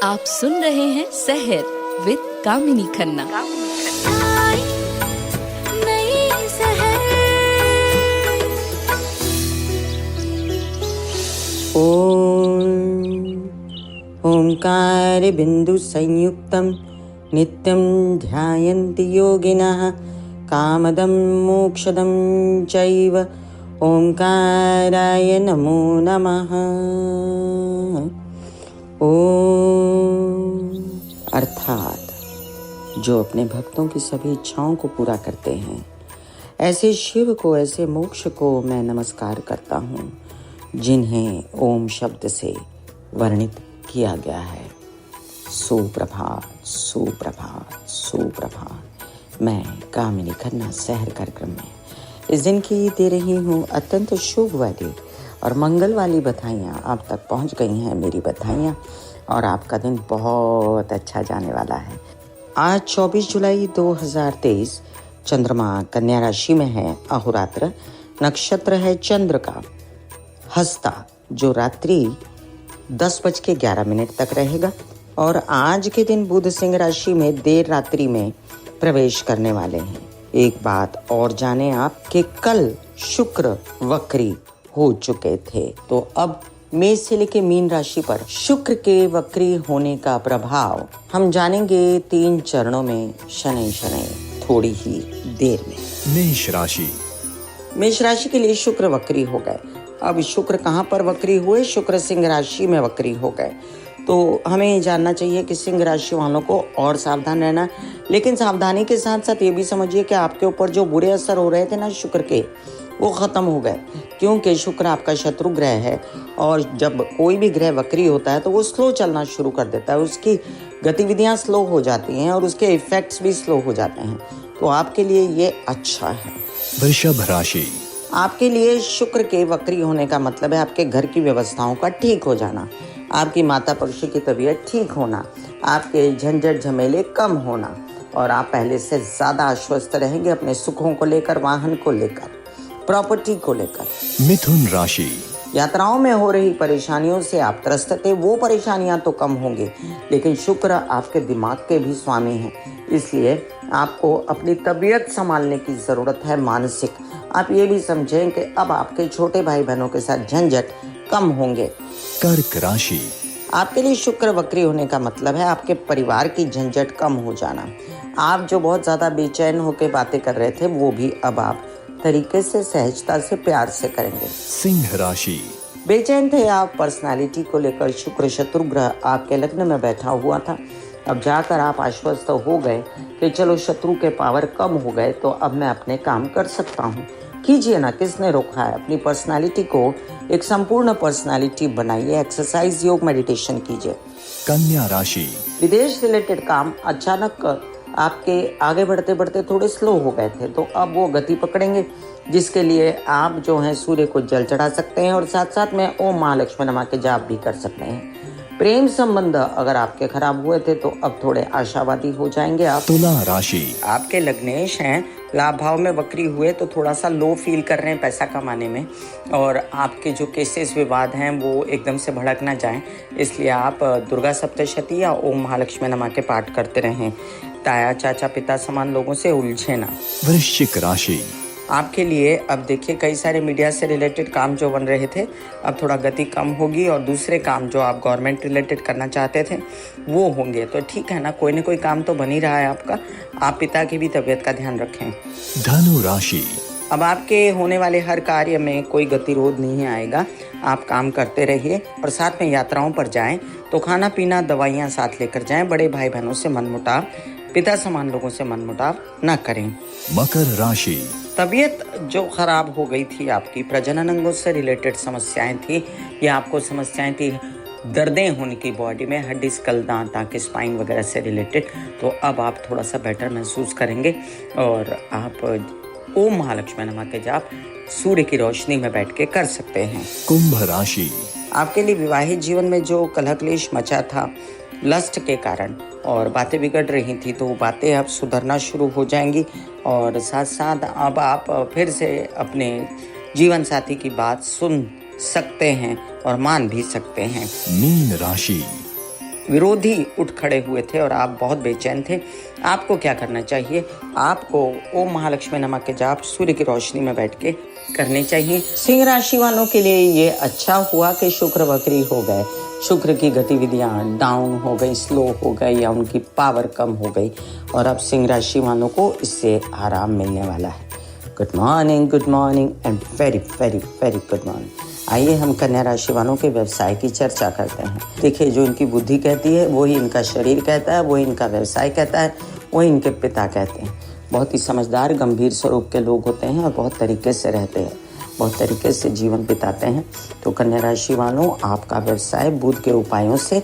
आप सुन रहे हैं सहर विद कामिनी खन्ना। नई सहर। ओंकार बिंदु संयुक्तम नित्यं ध्यायन्ति योगिनः कामदं मोक्षदं चैव ओंकाराय नमो नमः। ओम अर्थात जो अपने भक्तों की सभी इच्छाओं को पूरा करते हैं, ऐसे शिव को, ऐसे मोक्ष को मैं नमस्कार करता हूँ जिन्हें ओम शब्द से वर्णित किया गया है। सुप्रभात, सुप्रभात, सुप्रभात। मैं कामिनी खन्ना सहर कार्यक्रम में इस दिन की दे रही हूँ अत्यंत शुभ वाली और मंगल वाली बधाइयाँ। आप तक पहुँच गई हैं मेरी बधाइयाँ और आपका दिन बहुत अच्छा जाने वाला है। आज 24 जुलाई 2023, चंद्रमा कन्या राशि में है। अहोरात्र नक्षत्र है चंद्र का हस्ता, जो रात्रि 10:11 तक रहेगा। और आज के दिन बुध सिंह राशि में देर रात्रि में प्रवेश करने वाले हैं। एक बात और जाने आप कि कल शुक्र वक्री हो चुके थे, तो अब मेष से लेकर मीन राशि पर शुक्र के वक्री होने का प्रभाव हम जानेंगे 3 चरणों में, शनै शनै थोड़ी ही देर में। मेष राशि के लिए शुक्र वक्री हो गए। अब शुक्र कहाँ पर वक्री हुए? शुक्र सिंह राशि में वक्री हो गए। तो हमें जानना चाहिए कि सिंह राशि वालों को और सावधान रहना, लेकिन सावधानी के साथ साथ ये भी समझिए कि आपके ऊपर जो बुरे असर हो रहे थे ना शुक्र के, वो खत्म हो गए, क्योंकि शुक्र आपका शत्रु ग्रह है। और जब कोई भी ग्रह वक्री होता है तो वो स्लो चलना शुरू कर देता है, उसकी गतिविधियां स्लो हो जाती हैं और उसके इफेक्ट्स भी स्लो हो जाते हैं। तो आपके लिए ये अच्छा है। वृषभ राशि, आपके लिए शुक्र के वक्री होने का मतलब है आपके घर की व्यवस्थाओं का ठीक हो जाना, आपकी माता पक्षी की तबीयत ठीक होना, आपके झंझट झमेले कम होना, और आप पहले से ज्यादा आश्वस्त रहेंगे अपने सुखों को लेकर, वाहन को लेकर, प्रॉपर्टी को लेकर। मिथुन राशि, यात्राओं में हो रही परेशानियों से आप त्रस्त थे, वो परेशानियां तो कम होंगी, लेकिन शुक्र आपके दिमाग के भी स्वामी हैं, इसलिए आपको अपनी तबीयत संभालने की जरूरत है। मानसिक आप ये भी समझें कि अब आपके छोटे भाई बहनों के साथ झंझट कम होंगे। कर्क राशि, आपके लिए शुक्र वक्री होने का मतलब है आपके परिवार की झंझट कम हो जाना। आप जो बहुत ज्यादा बेचैन होकर बातें कर रहे थे, वो भी अब आप तरीके से, सहजता से, प्यार से करेंगे। सिंह राशि, बेचैन थे आप पर्सनालिटी को लेकर, शुक्र शत्रु ग्रह आपके लग्न में बैठा हुआ था। अब जाकर आप आश्वस्त हो गए कि चलो शत्रु के पावर कम हो गए, तो अब मैं अपने काम कर सकता हूँ। कीजिए ना, किसने रोका है? अपनी पर्सनालिटी को एक संपूर्ण पर्सनालिटी बनाइए, एक्सरसाइज, योग, मेडिटेशन कीजिए। कन्या राशि, विदेश रिलेटेड काम अचानक आपके आगे बढ़ते बढ़ते थोड़े स्लो हो गए थे, तो अब वो गति पकड़ेंगे, जिसके लिए आप जो हैं सूर्य को जल चढ़ा सकते हैं और साथ साथ में ओम महालक्ष्मी नमः के जाप भी कर सकते हैं। प्रेम संबंध अगर आपके खराब हुए थे तो अब थोड़े आशावादी हो जाएंगे आप। तुला राशि, आपके लग्नेश हैं, लाभ भाव में वक्री हुए तो थोड़ा सा लो फील कर रहे हैं पैसा कमाने में, और आपके जो केसेस विवाद हैं वो एकदम से भड़क ना जाएं, इसलिए आप दुर्गा सप्तशती या ओम महालक्ष्मी नमः के पाठ करते रहें। ताया चाचा पिता समान लोगों से उलझे ना। वृश्चिक राशि, आपके लिए अब देखिए कई सारे मीडिया से रिलेटेड काम जो बन रहे थे, अब थोड़ा गति कम होगी, और दूसरे काम जो आप गवर्नमेंट रिलेटेड करना चाहते थे वो होंगे। तो ठीक है ना, कोई ना कोई काम तो बन ही रहा है आपका। आप पिता की भी तबीयत का ध्यान रखें। धनु राशि, अब आपके होने वाले हर कार्य में कोई गतिरोध नहीं आएगा। आप काम करते रहिए और साथ में यात्राओं पर जाएं तो खाना पीना दवाइयाँ साथ लेकर जाएं। बड़े भाई बहनों से मनमुटाव, पिता समान लोगों से मनमुटाव न करें। मकर राशि, तबीयत जो खराब हो गई थी आपकी, प्रजनन अंगों से रिलेटेड समस्याएं थी, या आपको समस्याएं थी दर्दें होने की बॉडी में, हड्डी, स्कल, दांत, आंखें, स्पाइन वगैरह से रिलेटेड, तो अब आप थोड़ा सा बेटर महसूस करेंगे और आप ओम महालक्ष्मी नमः के जाप सूर्य की रोशनी में बैठ के कर सकते हैं। कुंभ राशि, आपके लिए विवाहित जीवन में जो कलह क्लेश मचा था लस्ट के कारण और बातें बिगड़ रही थी, तो वो बातें अब सुधरना शुरू हो जाएंगी, और साथ साथ अब आप फिर से अपने जीवन साथी की बात सुन सकते हैं और मान भी सकते हैं। मीन राशि, विरोधी उठ खड़े हुए थे और आप बहुत बेचैन थे। आपको क्या करना चाहिए? आपको ओम महालक्ष्मी नमः के जाप सूर्य की रोशनी में बैठ के करने चाहिए। सिंह राशि वालों के लिए ये अच्छा हुआ कि शुक्र वक्री हो गए, शुक्र की गतिविधियां डाउन हो गई, स्लो हो गई या उनकी पावर कम हो गई और अब सिंह राशि वालों को इससे आराम मिलने वाला है। Good morning and very very very good morning. आइए हम कन्या राशि वालों के व्यवसाय की चर्चा करते हैं। देखिए, जो इनकी बुद्धि कहती है वही इनका शरीर कहता है, वही इनका व्यवसाय कहता है, वही इनके पिता कहते हैं। बहुत ही समझदार गंभीर स्वरूप के लोग होते हैं और बहुत तरीके से रहते हैं, बहुत तरीके से जीवन बिताते हैं। तो कन्या राशि वालों, आपका व्यवसाय बुध के उपायों से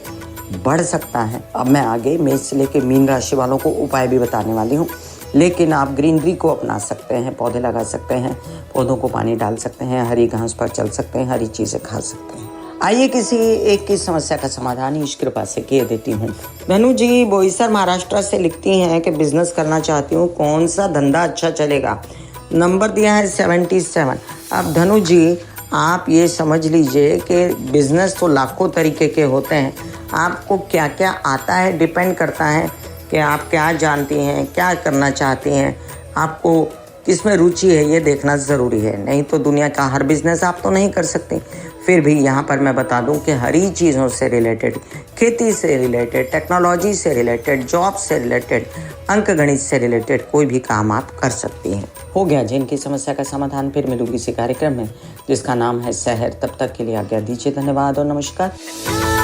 बढ़ सकता है। अब मैं आगे मेष से लेकर मीन राशि वालों को उपाय भी बताने वाली हूँ, लेकिन आप ग्रीनरी को अपना सकते हैं, पौधे लगा सकते हैं, पौधों को पानी डाल सकते हैं, हरी घास पर चल सकते हैं, हरी चीजें खा सकते हैं। आइए किसी एक की समस्या का समाधान ईश कृपा से किए देती हूँ। धनु जी बोईसर महाराष्ट्र से लिखती हैं कि बिजनेस करना चाहती हूँ, कौन सा धंधा अच्छा चलेगा? नंबर दिया है 77। अब धनु जी, आप ये समझ लीजिए कि बिजनेस तो लाखों तरीके के होते हैं। आपको क्या क्या आता है डिपेंड करता है कि आप क्या जानती हैं, क्या करना चाहती हैं, आपको किसमें रुचि है, ये देखना ज़रूरी है। नहीं तो दुनिया का हर बिजनेस आप तो नहीं कर सकते। फिर भी यहाँ पर मैं बता दूँ कि हरी चीज़ों से रिलेटेड, खेती से रिलेटेड, टेक्नोलॉजी से रिलेटेड, जॉब से रिलेटेड, अंक गणित से रिलेटेड कोई भी काम आप कर सकती हैं। हो गया जिनकी समस्या का समाधान। फिर मिलूंगी इसी कार्यक्रम में जिसका नाम है सहर। तब तक के लिए आज्ञा दीजिए। धन्यवाद और नमस्कार।